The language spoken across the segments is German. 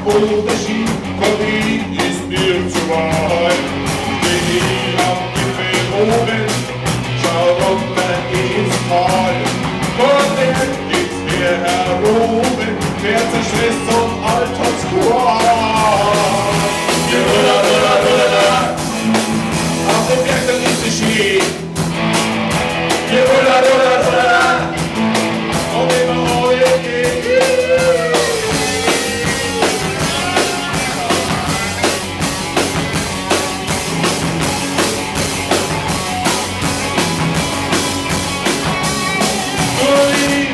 ohne Ski, Koffein ist mir zu weit. Geh am Gipfel oben, schau runter ins Tal. Von der geht's mir heroben, wer zerstresst und Alltagsqual. Auf dem Berg, dann ist der Ski. Und immer ohne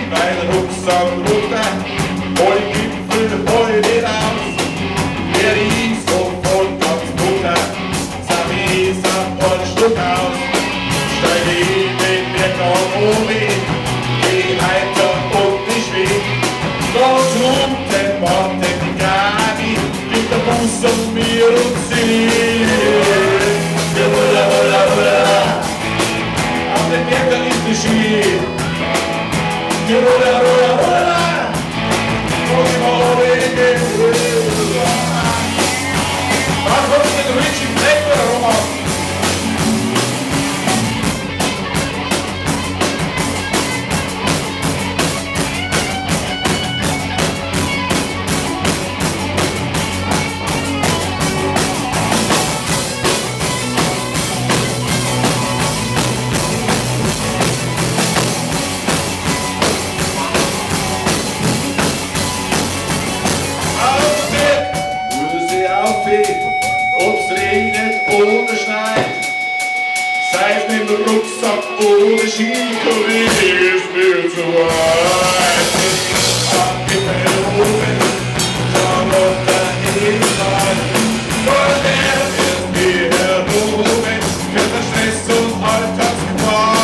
mein Rucksack runter, hol Gipfel, hol den aus. Der riecht so von ganz Butter, Samis ab und Stück aus. Steige in den Berg nach oben, geh heiter und nicht weg. Dort unten wartet die Gabi, gibt der Fuß auf mir und singt. Hulla, hulla, hulla, auf dem Berg da ist der Ski. Tirolerhut, und immer ohne was kommst du mit dem Trenker, Roman? Ob's regnet oder schneit, sei's mit dem Rucksack oder Ski, Koffein ist mir zu weit. Am Gipfel oben, schau runter ins Tal. Von der ist mir heroben, für den Stress und Alltagsqual.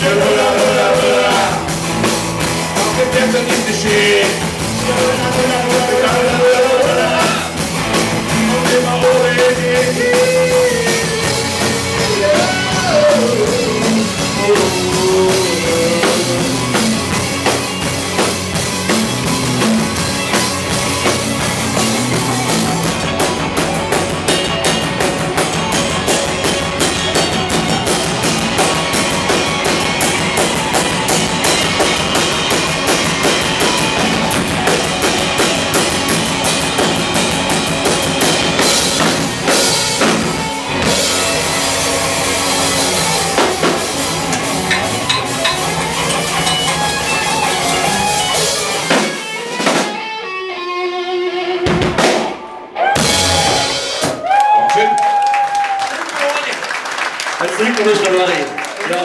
Hulla, hulla, hulla, auf dem Berg dann ist der Ski. Hulla, hulla, hulla, hulla, hulla. Ja,